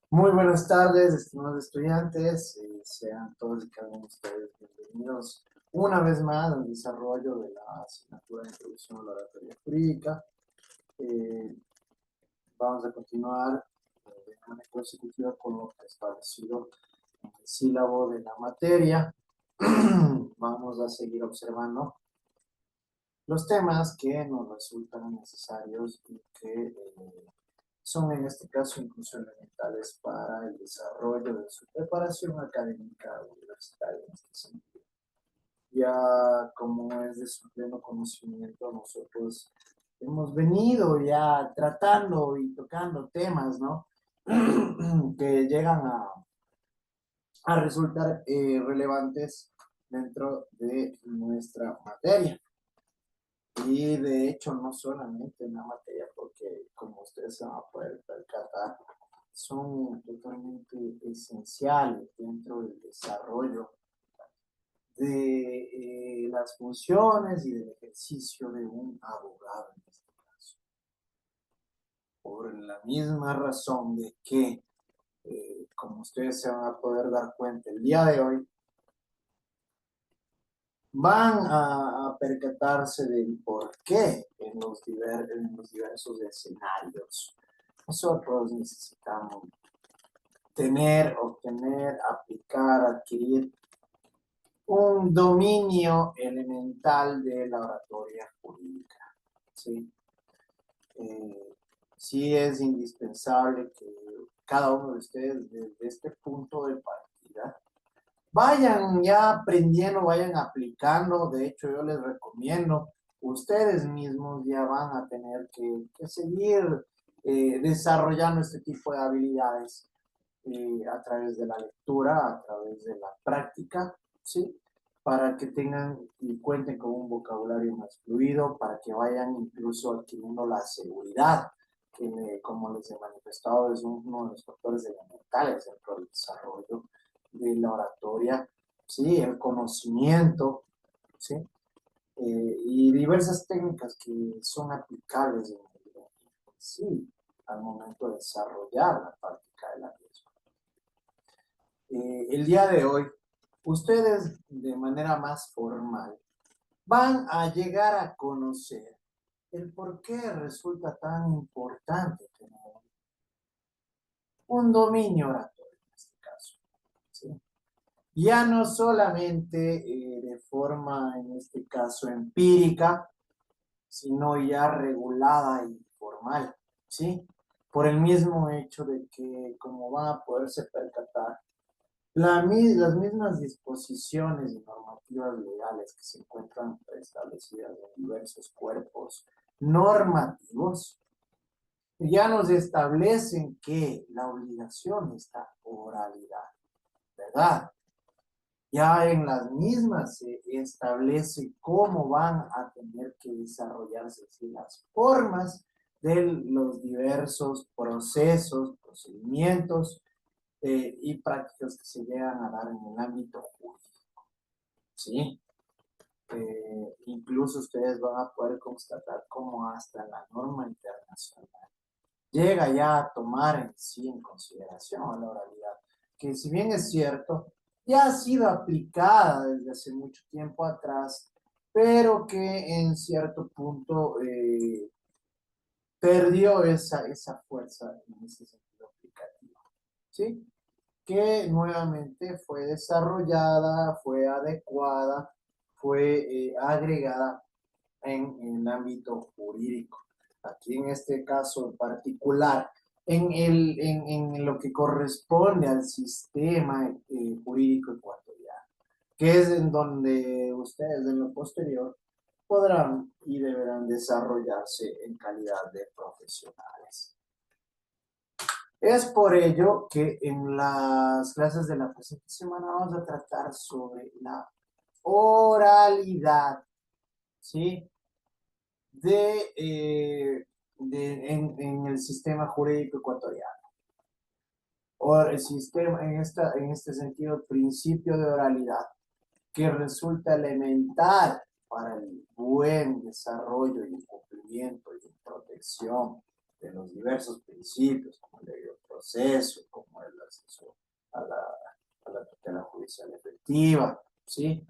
Muy buenas tardes, estimados estudiantes. Sean todos y cada uno de ustedes bienvenidos una vez más al desarrollo de la asignatura de Introducción a la Oratoria Jurídica. Eh, Vamos a continuar de manera consecutiva con lo que ha establecido en el sílabo de la materia. Vamos a seguir observando los temas que nos resultan necesarios y que son en este caso incluso elementales para el desarrollo de su preparación académica universitaria en este sentido. Ya como es de su pleno conocimiento, nosotros hemos venido ya tratando y tocando temas, ¿no? que llegan a resultar relevantes dentro de nuestra materia. Y de hecho, no solamente en la materia, porque como ustedes se van a poder percatar, son totalmente esenciales dentro del desarrollo de las funciones y del ejercicio de un abogado en este caso. Por la misma razón de que, como ustedes se van a poder dar cuenta el día de hoy, van a percatarse del por qué en los diversos escenarios nosotros necesitamos tener, obtener, aplicar, adquirir un dominio elemental de la oratoria jurídica. ¿Sí? Eh, sí es indispensable que cada uno de ustedes desde este punto de partida vayan ya aprendiendo, vayan aplicando. De hecho, yo les recomiendo, ustedes mismos ya van a tener que seguir desarrollando este tipo de habilidades a través de la lectura, a través de la práctica, ¿sí? Para que tengan y cuenten con un vocabulario más fluido, para que vayan incluso adquiriendo la seguridad, que como les he manifestado es uno de los factores elementales dentro del desarrollo de la oratoria, ¿sí? El conocimiento, ¿sí? Y diversas técnicas que son aplicables sí, al momento de desarrollar la práctica de la misma. El día de hoy, ustedes de manera más formal van a llegar a conocer el por qué resulta tan importante tener un dominio oratorio en este caso. ¿Sí? Ya no solamente de forma, en este caso, empírica, sino ya regulada y formal, ¿sí? Por el mismo hecho de que, como van a poderse percatar, las mismas disposiciones y normativas legales que se encuentran establecidas en diversos cuerpos normativos ya nos establecen que la obligación está oralidad, ¿verdad? Ya en las mismas se establece cómo van a tener que desarrollarse las formas de los diversos procesos, procedimientos y prácticas que se llegan a dar en el ámbito jurídico. ¿Sí? Incluso ustedes van a poder constatar cómo hasta la norma internacional llega ya a tomar en sí en consideración a la oralidad, que si bien es cierto, ya ha sido aplicada desde hace mucho tiempo atrás, pero que en cierto punto perdió esa fuerza en ese sentido aplicativo. ¿Sí? Que nuevamente fue desarrollada, fue adecuada, fue agregada en el ámbito jurídico. Aquí en este caso en particular, en lo que corresponde al sistema jurídico ecuatoriano, que es en donde ustedes en lo posterior podrán y deberán desarrollarse en calidad de profesionales. Es por ello que en las clases de la presente semana vamos a tratar sobre la oralidad, ¿sí? En el sistema jurídico ecuatoriano. O el sistema, en este sentido, el principio de oralidad, que resulta elemental para el buen desarrollo y cumplimiento y protección de los diversos principios, como el debido proceso, como perspectiva, ¿sí?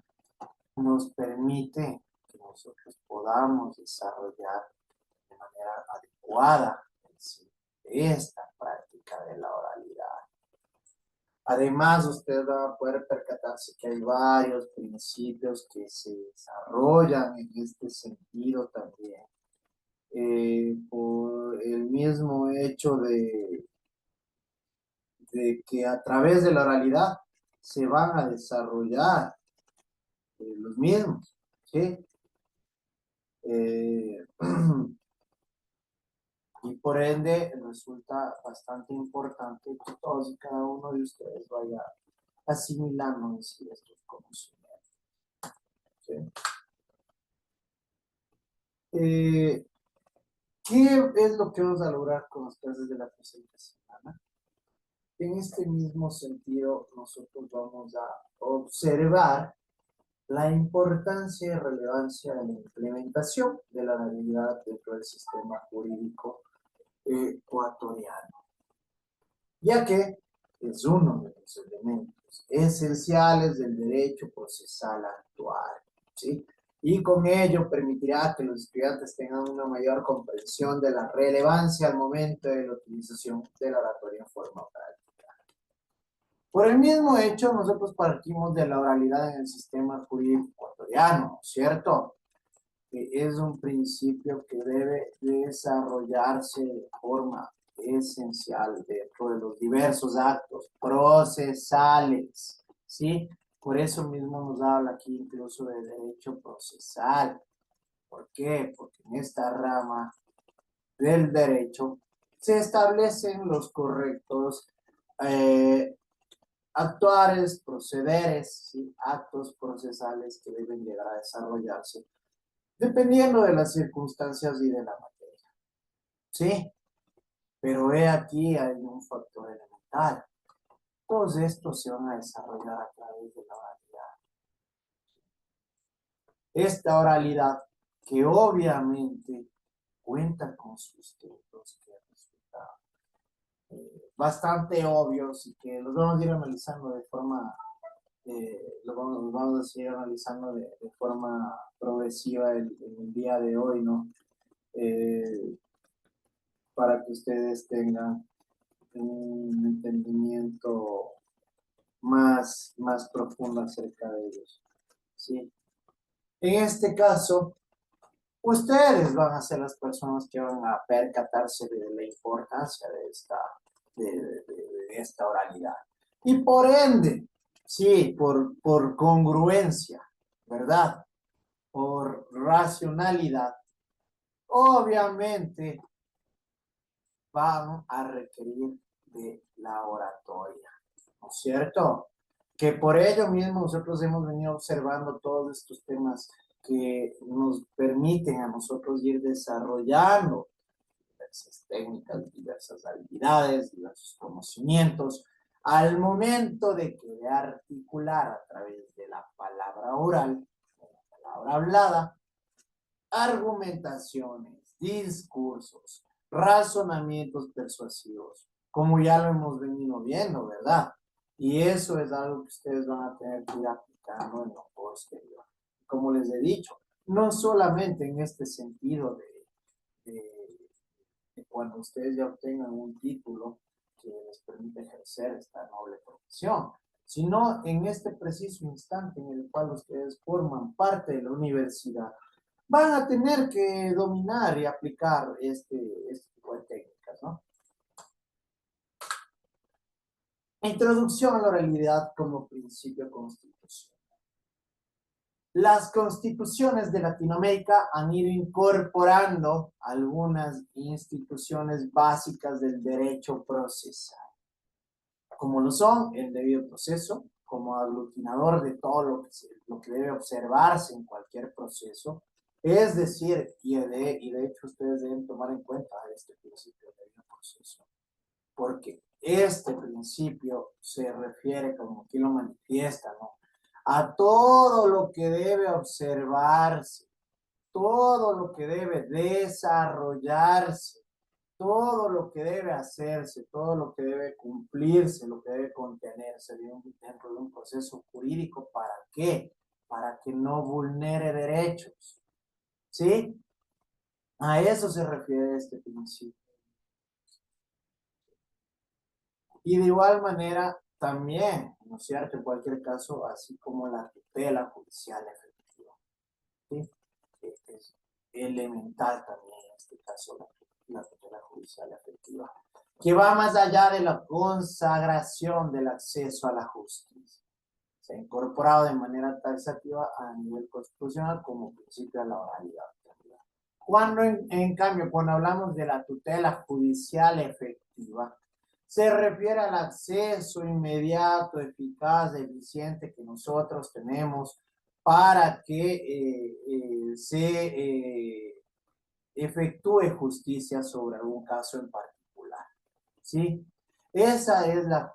Nos permite que nosotros podamos desarrollar de manera adecuada esta práctica de la oralidad. Además, usted va a poder percatarse que hay varios principios que se desarrollan en este sentido también. Por el mismo hecho de que a través de la oralidad se van a desarrollar los mismos, ¿sí? Y por ende resulta bastante importante que todos y cada uno de ustedes vaya asimilando estos conocimientos, ¿sí? ¿Qué es lo que vamos a lograr con las clases de la presente semana? En este mismo sentido, nosotros vamos a observar la importancia y relevancia de la implementación de la oralidad dentro del sistema jurídico ecuatoriano, ya que es uno de los elementos esenciales del derecho procesal actual, ¿sí? Y con ello permitirá que los estudiantes tengan una mayor comprensión de la relevancia al momento de la utilización de la oratoria en forma práctica. Por el mismo hecho, nosotros partimos de la oralidad en el sistema jurídico ecuatoriano, ¿cierto? Que es un principio que debe desarrollarse de forma esencial dentro de los diversos actos procesales, ¿sí? Por eso mismo nos habla aquí incluso de derecho procesal. ¿Por qué? Porque en esta rama del derecho se establecen los correctos actuares, procederes, ¿sí? Actos procesales que deben llegar a desarrollarse dependiendo de las circunstancias y de la materia, ¿sí? Pero he aquí hay un factor elemental. Todos estos se van a desarrollar a través de la oralidad. Esta oralidad que obviamente cuenta con sustentos que resultan bastante obvios y que los vamos a ir analizando de forma, los vamos a seguir analizando de forma progresiva en el día de hoy, ¿no? Para que ustedes tengan un entendimiento más profundo acerca de ellos, ¿sí? En este caso, ustedes van a ser las personas que van a percatarse de la importancia de esta oralidad. Y por ende, sí, por congruencia, ¿verdad? Por racionalidad, obviamente van a requerir de la oratoria, ¿no es cierto? Que por ello mismo nosotros hemos venido observando todos estos temas que nos permiten a nosotros ir desarrollando diversas técnicas, diversas habilidades, diversos conocimientos, al momento de articular a través de la palabra oral, de la palabra hablada, argumentaciones, discursos, razonamientos persuasivos, como ya lo hemos venido viendo, ¿verdad? Y eso es algo que ustedes van a tener que ir aplicando en lo posterior. Como les he dicho, no solamente en este sentido de cuando ustedes ya obtengan un título que les permite ejercer esta noble profesión, sino en este preciso instante en el cual ustedes forman parte de la universidad, van a tener que dominar y aplicar este tipo de técnicas, ¿no? Introducción a la oralidad como principio constitucional. Las constituciones de Latinoamérica han ido incorporando algunas instituciones básicas del derecho procesal, como lo son el debido proceso, como aglutinador de todo lo que debe observarse en cualquier proceso. Es decir, y de hecho ustedes deben tomar en cuenta este principio del debido proceso, porque este principio se refiere, como aquí lo manifiesta, ¿no?, a todo lo que debe observarse, todo lo que debe desarrollarse, todo lo que debe hacerse, todo lo que debe cumplirse, lo que debe contener mantenerse dentro de un proceso jurídico. ¿Para qué? Para que no vulnere derechos. ¿Sí? A eso se refiere este principio. Y de igual manera, también, ¿no es cierto? En cualquier caso, así como la tutela judicial efectiva. ¿Sí? Es elemental también en este caso la tutela judicial efectiva, que va más allá de la consagración del acceso a la justicia. Se ha incorporado de manera taxativa a nivel constitucional como principio de la oralidad. Cuando en cambio, cuando hablamos de la tutela judicial efectiva, se refiere al acceso inmediato, eficaz, eficiente que nosotros tenemos para que se efectúe justicia sobre algún caso en particular. ¿Sí? Esa es la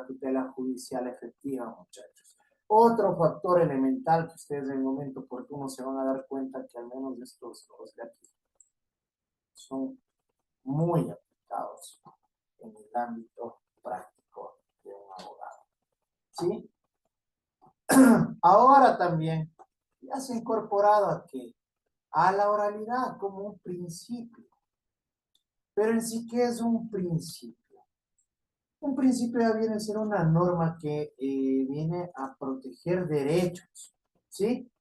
tutela judicial efectiva, muchachos. Otro factor elemental que ustedes en el momento oportuno se van a dar cuenta que al menos estos dos de aquí son muy aplicados en el ámbito práctico de un abogado. ¿Sí? Ahora también ya se ha incorporado aquí a la oralidad como un principio. Pero en sí, ¿qué es un principio? Un principio ya viene a ser una norma que viene a proteger derechos, ¿sí?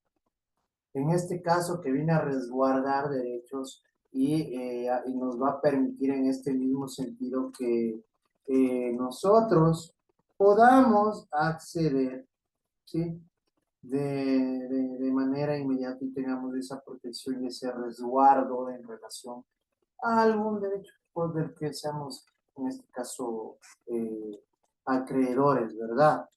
En este caso, que viene a resguardar derechos y nos va a permitir en este mismo sentido que nosotros podamos acceder, ¿sí? De manera inmediata y tengamos esa protección y ese resguardo en relación a algún derecho pues, del que seamos, en este caso, acreedores, ¿verdad?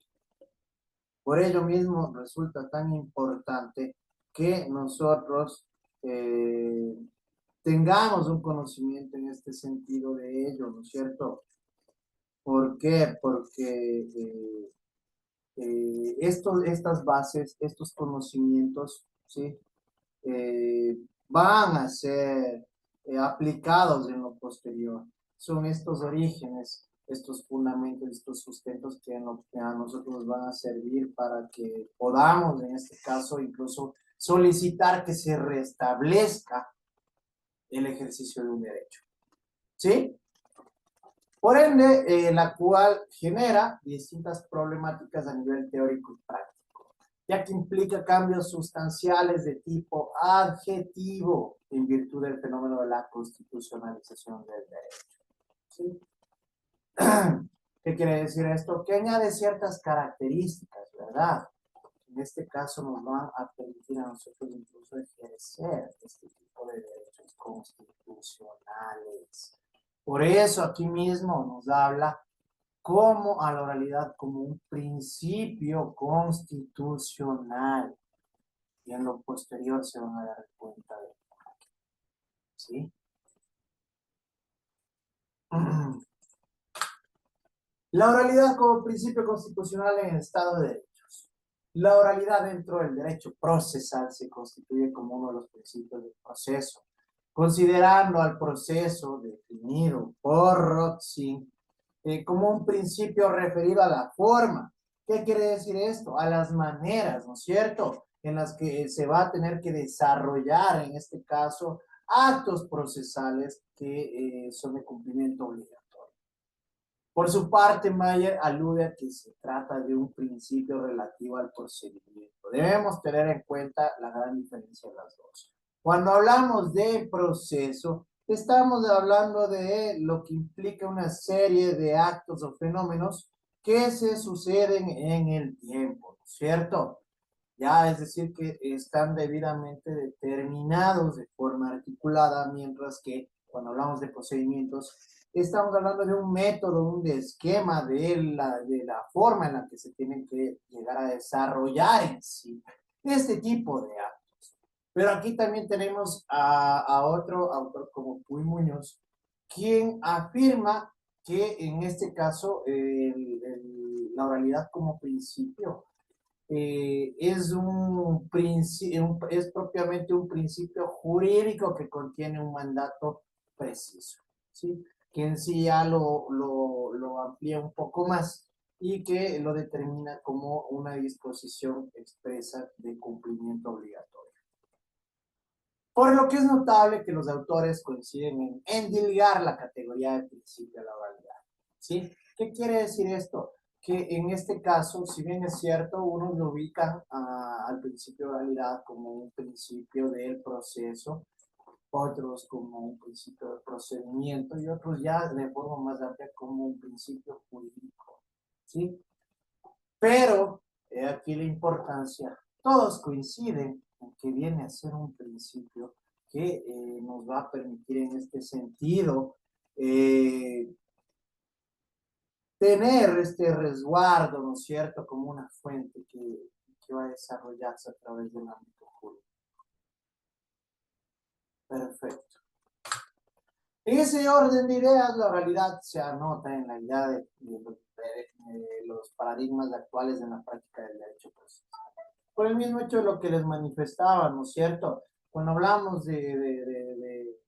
Por ello mismo resulta tan importante que nosotros eh, tengamos un conocimiento en este sentido de ello, ¿no es cierto? ¿Por qué? Porque estas bases, estos conocimientos, ¿sí? Van a ser aplicados en lo posterior. Son estos orígenes, estos fundamentos, estos sustentos que a nosotros nos van a servir para que podamos, en este caso, incluso solicitar que se restablezca el ejercicio de un derecho. ¿Sí? Por ende, la cual genera distintas problemáticas a nivel teórico y práctico, ya que implica cambios sustanciales de tipo adjetivo en virtud del fenómeno de la constitucionalización del derecho. ¿Sí? ¿Qué quiere decir esto? Que añade ciertas características, ¿verdad? En este caso nos van a permitir a nosotros incluso ejercer este tipo de derechos constitucionales. Por eso aquí mismo nos habla como a la oralidad como un principio constitucional. Y en lo posterior se van a dar cuenta de ¿sí? La oralidad como principio constitucional en el Estado de Derechos. La oralidad dentro del derecho procesal se constituye como uno de los principios del proceso, considerando al proceso definido por Rothschild como un principio referido a la forma. ¿Qué quiere decir esto? A las maneras, ¿no es cierto? En las que se va a tener que desarrollar, en este caso, actos procesales que son de cumplimiento obligatorio. Por su parte, Mayer alude a que se trata de un principio relativo al procedimiento. Debemos tener en cuenta la gran diferencia de las dos. Cuando hablamos de proceso, estamos hablando de lo que implica una serie de actos o fenómenos que se suceden en el tiempo, ¿no es cierto? Ya, es decir, que están debidamente determinados de forma articulada, mientras que cuando hablamos de procedimientos, estamos hablando de un método, un esquema de la forma en la que se tienen que llegar a desarrollar en sí este tipo de actos. Pero aquí también tenemos a otro autor como Puy Muñoz, quien afirma que en este caso la oralidad como principio es propiamente un principio jurídico que contiene un mandato preciso, ¿sí? Que en sí ya lo amplía un poco más y que lo determina como una disposición expresa de cumplimiento obligatorio. Por lo que es notable que los autores coinciden en endilgar la categoría de principio a la oralidad. ¿Sí? ¿Qué quiere decir esto? Que en este caso, si bien es cierto, unos lo ubican al principio de oralidad como un principio del proceso, otros como un principio de procedimiento y otros ya de forma más amplia como un principio jurídico. ¿Sí? Pero, aquí la importancia, todos coinciden en que viene a ser un principio que nos va a permitir en este sentido tener este resguardo, ¿no es cierto?, como una fuente que va a desarrollarse a través del ámbito jurídico. Perfecto. En ese orden de ideas, la oralidad se anota en la idea de los paradigmas actuales en la práctica del derecho procesal. Por el mismo hecho de lo que les manifestaba, ¿no es cierto? Cuando hablamos de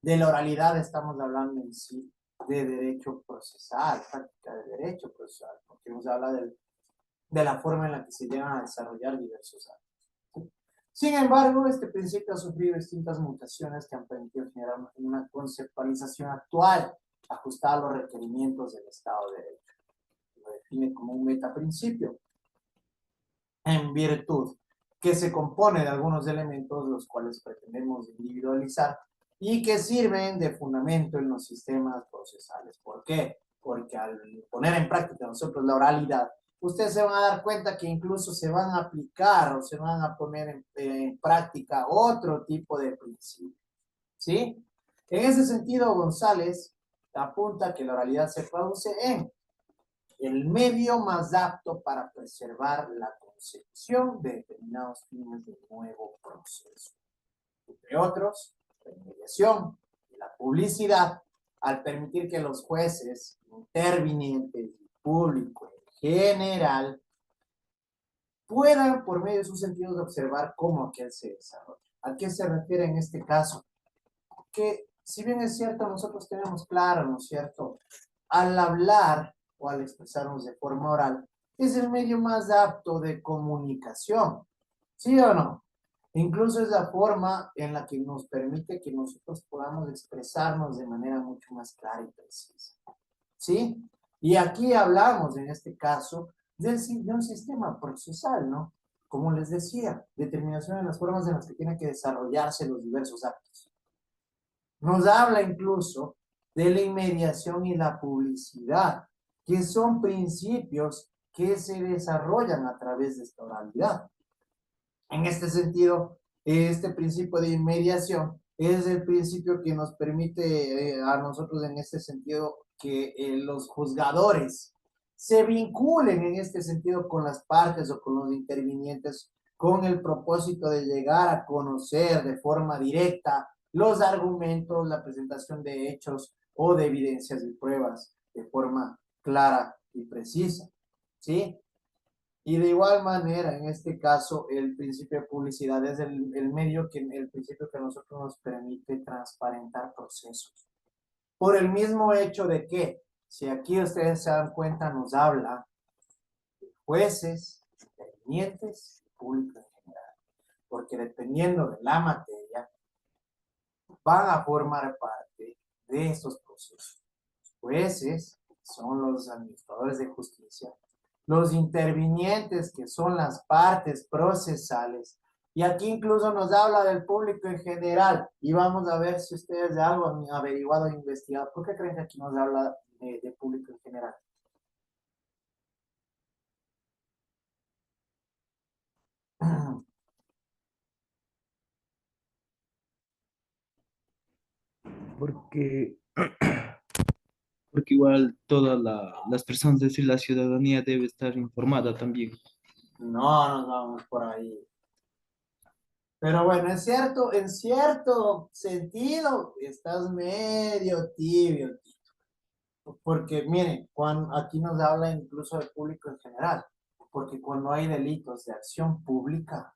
la oralidad, estamos hablando en sí de derecho procesal, práctica de derecho procesal, porque nos habla de la forma en la que se llegan a desarrollar diversos actos. Sin embargo, este principio ha sufrido distintas mutaciones que han permitido generar una conceptualización actual ajustada a los requerimientos del Estado de Derecho. Lo define como un metaprincipio en virtud que se compone de algunos elementos los cuales pretendemos individualizar y que sirven de fundamento en los sistemas procesales. ¿Por qué? Porque al poner en práctica nosotros la oralidad, ustedes se van a dar cuenta que incluso se van a aplicar o se van a poner en práctica otro tipo de principios. ¿Sí? En ese sentido, González apunta que la oralidad se traduce en el medio más apto para preservar la concepción de determinados fines del nuevo proceso. Entre otros, la inmediación y la publicidad, al permitir que los jueces, intervinientes y público en general puedan, por medio de sus sentidos, observar cómo aquel se desarrolla. ¿A qué se refiere en este caso? Que, si bien es cierto, nosotros tenemos claro, ¿no es cierto?, al hablar o al expresarnos de forma oral, es el medio más apto de comunicación, ¿sí o no? Incluso es la forma en la que nos permite que nosotros podamos expresarnos de manera mucho más clara y precisa, ¿sí? Y aquí hablamos, en este caso, de un sistema procesal, ¿no? Como les decía, determinación de las formas en las que tienen que desarrollarse los diversos actos. Nos habla incluso de la inmediación y la publicidad, que son principios que se desarrollan a través de esta oralidad. En este sentido, este principio de inmediación es el principio que nos permite a nosotros en este sentido que los juzgadores se vinculen en este sentido con las partes o con los intervinientes con el propósito de llegar a conocer de forma directa los argumentos, la presentación de hechos o de evidencias y pruebas de forma clara y precisa, ¿sí? Y de igual manera, en este caso, el principio de publicidad es el medio, el principio que a nosotros nos permite transparentar procesos. Por el mismo hecho de que, si aquí ustedes se dan cuenta, nos habla de jueces, intervinientes y público en general. Porque dependiendo de la materia, van a formar parte de estos procesos. Los jueces son los administradores de justicia, los intervinientes, que son las partes procesales, y aquí incluso nos habla del público en general, y vamos a ver si ustedes de algo han averiguado e investigado. ¿Por qué creen que aquí nos habla de público en general? Porque, porque igual todas las personas, es decir, la ciudadanía debe estar informada también. No nos vamos por ahí. Pero bueno, en cierto sentido, estás medio tibio, porque miren, cuando, aquí nos habla incluso del público en general, porque cuando hay delitos de acción pública,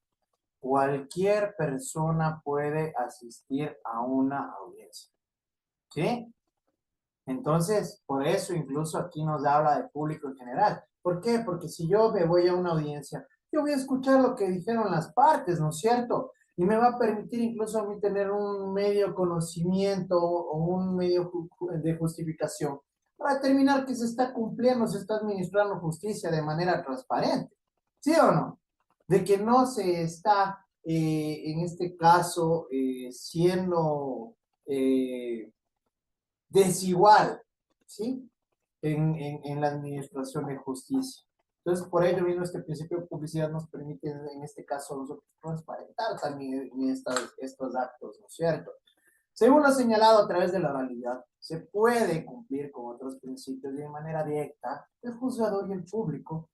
cualquier persona puede asistir a una audiencia, ¿sí? Entonces, por eso incluso aquí nos habla de público en general. ¿Por qué? Porque si yo me voy a una audiencia, yo voy a escuchar lo que dijeron las partes, ¿no es cierto? Y me va a permitir incluso a mí tener un medio conocimiento o un medio de justificación para determinar que se está cumpliendo, se está administrando justicia de manera transparente. ¿Sí o no? De que no se está, en este caso, siendo desigual, ¿sí? En la administración de justicia. Entonces, por ello mismo, este principio de publicidad nos permite, en este caso, nosotros transparentar también estos actos, ¿no es cierto? Según lo señalado a través de la oralidad, se puede cumplir con otros principios y de manera directa, el juzgador y el público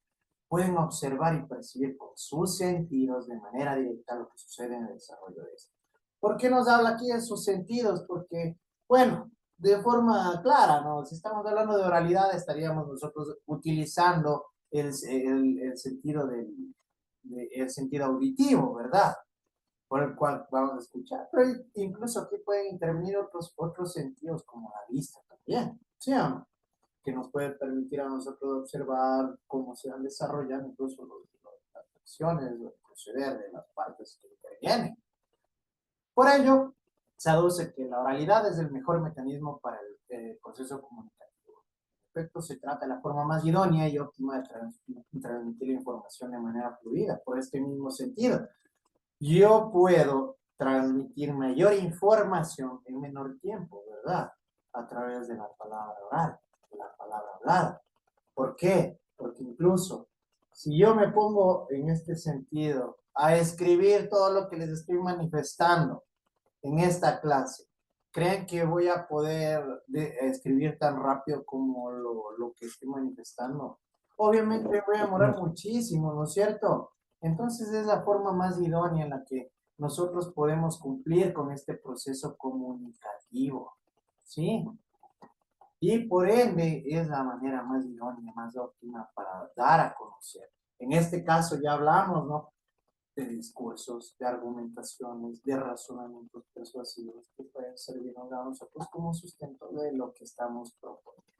pueden observar y percibir con sus sentidos de manera directa lo que sucede en el desarrollo de esto. ¿Por qué nos habla aquí de sus sentidos? Porque, bueno, de forma clara, ¿no? Si estamos hablando de oralidad, estaríamos nosotros utilizando el sentido el sentido auditivo, ¿verdad? Por el cual vamos a escuchar. Pero incluso aquí pueden intervenir otros sentidos como la vista también, ¿sí o no? Que nos puede permitir a nosotros observar cómo se van desarrollando incluso las acciones, el proceder de las partes que intervienen. Por ello, se aduce que la oralidad es el mejor mecanismo para el proceso comunicativo. En efecto, se trata de la forma más idónea y óptima de transmitir la información de manera fluida. Por este mismo sentido, yo puedo transmitir mayor información en menor tiempo, ¿verdad? A través de la palabra oral, de la palabra hablada. ¿Por qué? Porque incluso si yo me pongo en este sentido a escribir todo lo que les estoy manifestando en esta clase, ¿creen que voy a poder escribir tan rápido como lo que estoy manifestando? Obviamente voy a demorar muchísimo, ¿no es cierto? Entonces es la forma más idónea en la que nosotros podemos cumplir con este proceso comunicativo, ¿sí? Y por ende es la manera más idónea, más óptima para dar a conocer. En este caso ya hablamos, ¿no? De discursos, de argumentaciones, de razonamientos persuasivos que pueden servirnos a nosotros como sustento de lo que estamos proponiendo.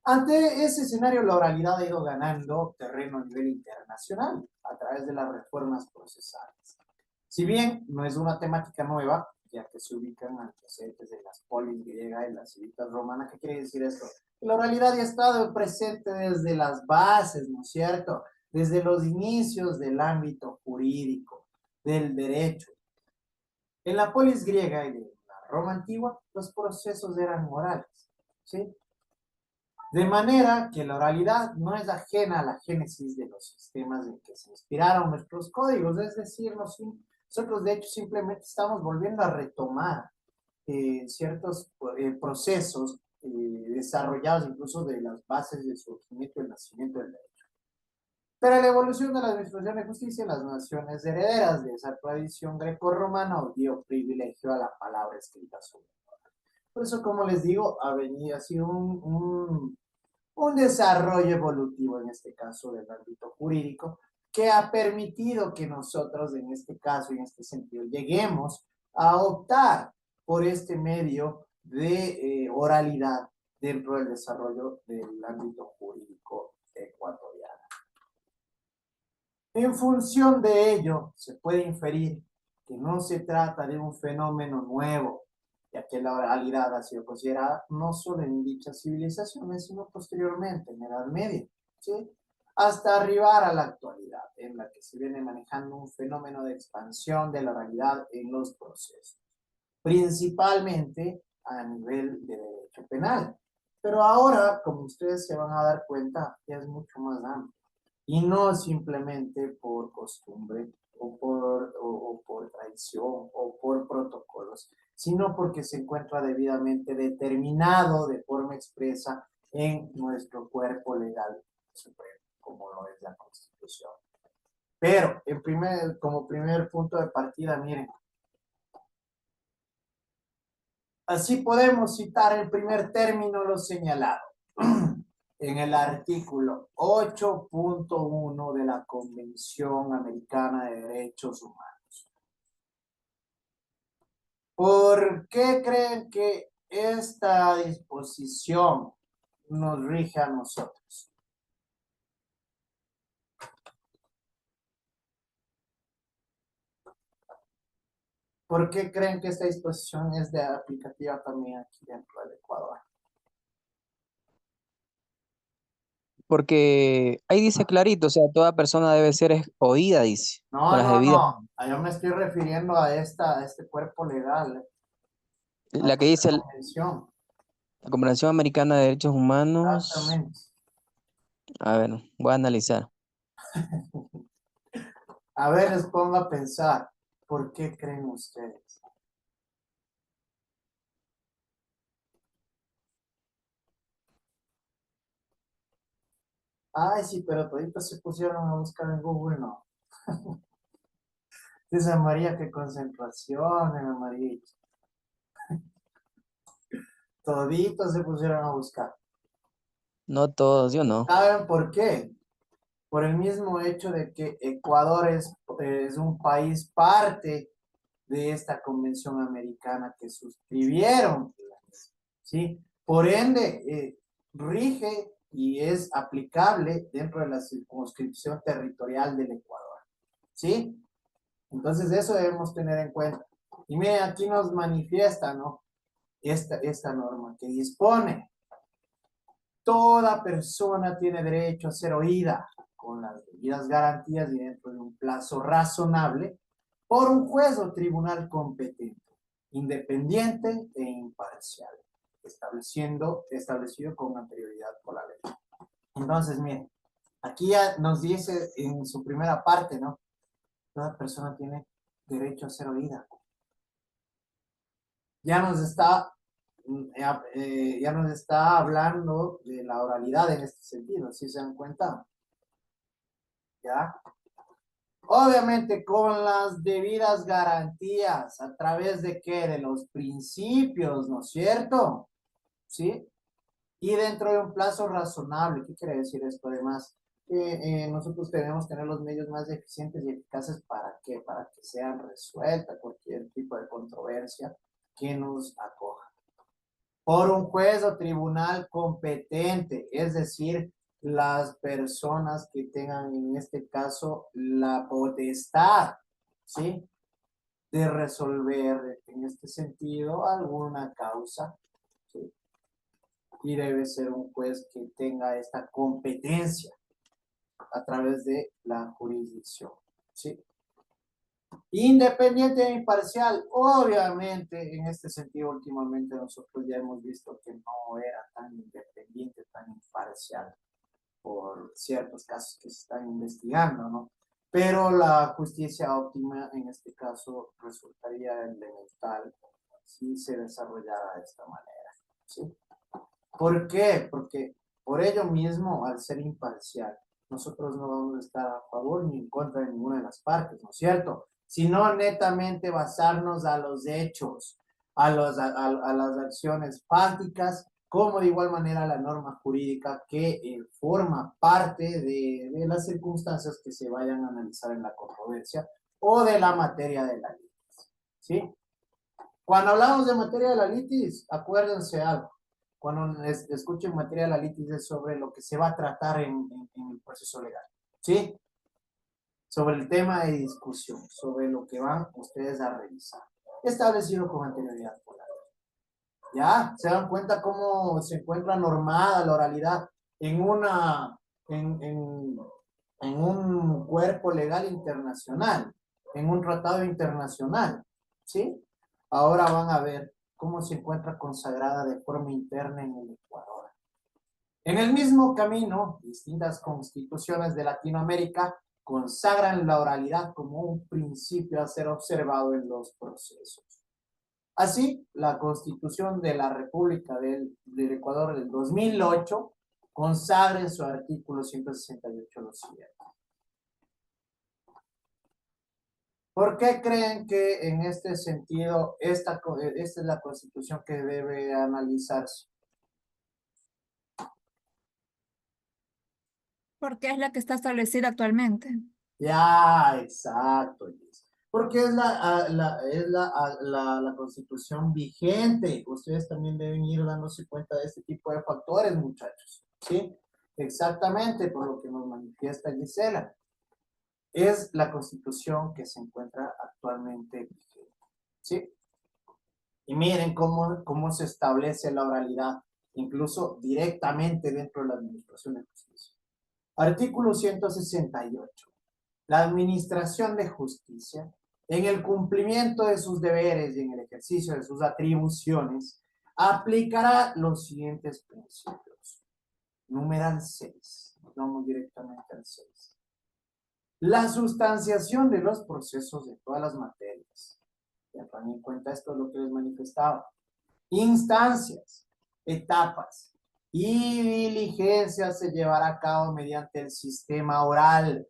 Ante ese escenario, la oralidad ha ido ganando terreno a nivel internacional a través de las reformas procesales. Si bien no es una temática nueva, ya que se ubican antecedentes de las polis griega y las civitas romanas, ¿qué quiere decir esto? La oralidad ya ha estado presente desde las bases, ¿no es cierto? Desde los inicios del ámbito jurídico, del derecho. En la polis griega y en la Roma antigua, los procesos eran morales, ¿sí? De manera que la oralidad no es ajena a la génesis de los sistemas en que se inspiraron nuestros códigos, es decir, nosotros de hecho simplemente estamos volviendo a retomar ciertos procesos desarrollados incluso de las bases del surgimiento y el nacimiento del derecho. Pero la evolución de la administración de justicia en las naciones herederas de esa tradición grecorromana dio privilegio a la palabra escrita sobre todo. Por eso, como les digo, ha sido un desarrollo evolutivo, en este caso del ámbito jurídico, que ha permitido que nosotros, en este caso y en este sentido, lleguemos a optar por este medio de oralidad dentro del desarrollo del ámbito jurídico ecuatoriano. En función de ello, se puede inferir que no se trata de un fenómeno nuevo, ya que la oralidad ha sido considerada no solo en dichas civilizaciones, sino posteriormente en la Edad Media, ¿sí? Hasta arribar a la actualidad, en la que se viene manejando un fenómeno de expansión de la oralidad en los procesos, principalmente a nivel de derecho penal. Pero ahora, como ustedes se van a dar cuenta, ya es mucho más amplio y no simplemente por costumbre o por tradición o por protocolos, sino porque se encuentra debidamente determinado de forma expresa en nuestro cuerpo legal supremo, como lo es la Constitución. Pero como primer punto de partida, miren, así podemos citar el primer término, lo señalado en el artículo 8.1 de la Convención Americana de Derechos Humanos. ¿Por qué creen que esta disposición nos rige a nosotros? ¿Por qué creen que esta disposición es de aplicativa también aquí dentro del Ecuador? Porque ahí dice clarito, o sea, toda persona debe ser oída, dice, con No, las no, debidas, no. Yo me estoy refiriendo a este cuerpo legal, a la que esta dice convención. la Convención Americana de Derechos Humanos. Exactamente. A ver, voy a analizar. A ver, les pongo a pensar, ¿por qué creen ustedes? Ay, sí, pero toditos se pusieron a buscar en Google, no. Dice María, qué concentración, Ana María. Toditos se pusieron a buscar. No todos, yo no. ¿Saben por qué? Por el mismo hecho de que Ecuador es un país parte de esta convención americana que suscribieron, ¿sí? Por ende, rige y es aplicable dentro de la circunscripción territorial del Ecuador, ¿sí? Entonces, eso debemos tener en cuenta. Y miren, aquí nos manifiesta, ¿no? Esta norma que dispone, toda persona tiene derecho a ser oída con las debidas garantías y dentro de un plazo razonable por un juez o tribunal competente, independiente e imparcial, establecido con anterioridad por la ley. Entonces, miren, aquí ya nos dice en su primera parte, ¿no? Toda persona tiene derecho a ser oída. Ya nos está, ya nos está hablando de la oralidad en este sentido, ¿sí se dan cuenta? ¿Ya? Obviamente con las debidas garantías, ¿a través de qué? De los principios, ¿no es cierto? ¿Sí? Y dentro de un plazo razonable. ¿Qué quiere decir esto? Además, nosotros debemos tener los medios más eficientes y eficaces para qué? Para que sean resuelta cualquier tipo de controversia que nos acoja. Por un juez o tribunal competente, es decir, las personas que tengan en este caso la potestad, ¿sí? De resolver en este sentido alguna causa, ¿sí? Y debe ser un juez que tenga esta competencia a través de la jurisdicción, ¿sí? Independiente e imparcial, obviamente, en este sentido, últimamente nosotros ya hemos visto que no era tan independiente, tan imparcial, por ciertos casos que se están investigando, ¿no? Pero la justicia óptima en este caso resultaría elemental si se desarrollara de esta manera, ¿sí? ¿Por qué? Porque por ello mismo, al ser imparcial, nosotros no vamos a estar a favor ni en contra de ninguna de las partes, ¿no es cierto? Sino netamente basarnos a los hechos, a las acciones fácticas, como de igual manera la norma jurídica que forma parte de las circunstancias que se vayan a analizar en la controversia o de la materia de la litis, ¿sí? Cuando hablamos de materia de la litis, acuérdense algo. Cuando escuchen materia de la litis es sobre lo que se va a tratar en el proceso legal, ¿sí? Sobre el tema de discusión, sobre lo que van ustedes a revisar. Establecido con anterioridad por la ley. ¿Ya? ¿Se dan cuenta cómo se encuentra normada la oralidad en en un cuerpo legal internacional, en un tratado internacional? ¿Sí? Ahora van a ver cómo se encuentra consagrada de forma interna en el Ecuador. En el mismo camino, distintas constituciones de Latinoamérica consagran la oralidad como un principio a ser observado en los procesos. Así, la Constitución de la República del Ecuador del 2008 consagra en su artículo 168 lo siguiente. ¿Por qué creen que en este sentido esta es la Constitución que debe analizarse? Porque es la que está establecida actualmente. Ya, exacto. porque es la Constitución vigente. Ustedes también deben ir dándose cuenta de este tipo de factores, muchachos, ¿sí? Exactamente por lo que nos manifiesta Gisela. Es la Constitución que se encuentra actualmente vigente, ¿sí? Y miren cómo se establece la oralidad, incluso directamente dentro de la Administración de Justicia. Artículo 168. La Administración de Justicia, en el cumplimiento de sus deberes y en el ejercicio de sus atribuciones, aplicará los siguientes principios. Numeral 6. Vamos directamente al 6. La sustanciación de los procesos de todas las materias. Ya tomen en cuenta esto, lo que les manifestaba. Instancias, etapas y diligencias se llevará a cabo mediante el sistema oral,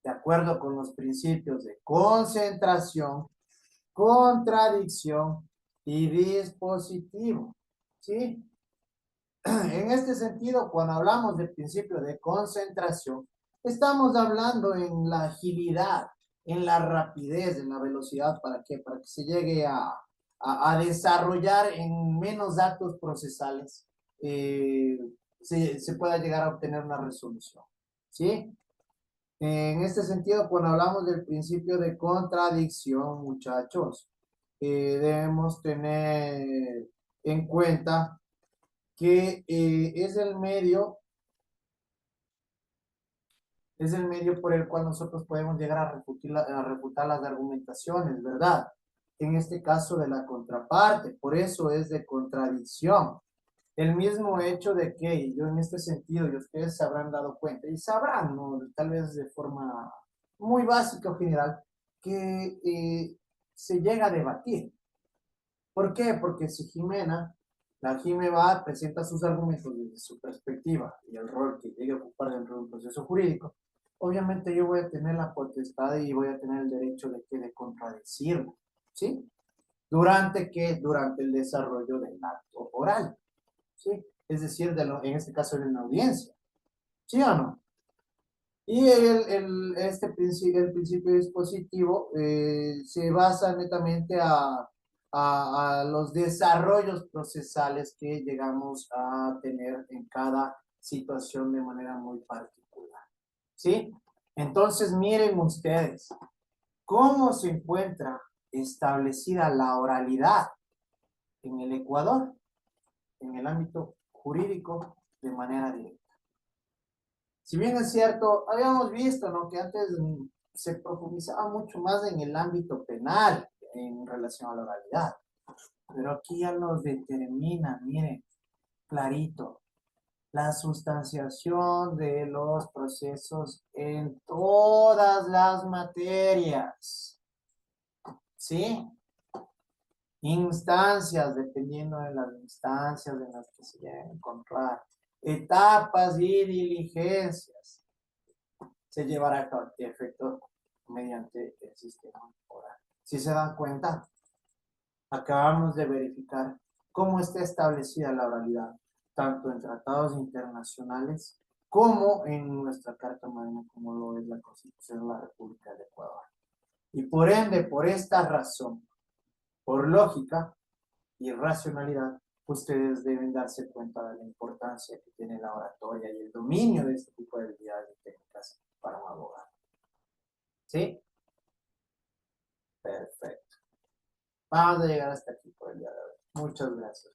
de acuerdo con los principios de concentración, contradicción y dispositivo. ¿Sí? En este sentido, cuando hablamos del principio de concentración, estamos hablando en la agilidad, en la rapidez, en la velocidad, ¿para qué? Para que se llegue a desarrollar en menos datos procesales, se pueda llegar a obtener una resolución. ¿Sí? En este sentido, cuando hablamos del principio de contradicción, muchachos, debemos tener en cuenta que es el medio por el cual nosotros podemos llegar a refutar las argumentaciones, ¿verdad? En este caso de la contraparte, por eso es de contradicción. El mismo hecho de que yo en este sentido, y ustedes se habrán dado cuenta, y sabrán, ¿no? Tal vez de forma muy básica o general, que se llega a debatir. ¿Por qué? Porque si la Jime va, presenta sus argumentos desde su perspectiva y el rol que llegue a ocupar dentro de un proceso jurídico, obviamente yo voy a tener la potestad y voy a tener el derecho de contradecirlo, ¿sí? Durante el desarrollo del acto oral, ¿sí? Es decir, en este caso en la audiencia, ¿sí o no? Y el principio dispositivo se basa netamente a los desarrollos procesales que llegamos a tener en cada situación de manera muy particular. ¿Sí? Entonces, miren ustedes, ¿cómo se encuentra establecida la oralidad en el Ecuador, en el ámbito jurídico, de manera directa? Si bien es cierto, habíamos visto, ¿no?, que antes se profundizaba mucho más en el ámbito penal en relación a la oralidad. Pero aquí ya nos determina, miren, clarito, la sustanciación de los procesos en todas las materias. ¿Sí? Instancias, dependiendo de las instancias en las que se deben encontrar. Etapas y diligencias se llevará a efecto mediante el sistema oral. Si se dan cuenta, acabamos de verificar cómo está establecida la oralidad, tanto en tratados internacionales como en nuestra Carta Magna, como lo es la Constitución de la República del Ecuador. Y por ende, por esta razón, por lógica y racionalidad, ustedes deben darse cuenta de la importancia que tiene la oratoria y el dominio de este tipo de habilidades y técnicas para un abogado. ¿Sí? Perfecto. Vamos a llegar hasta aquí por el día de hoy. Muchas gracias.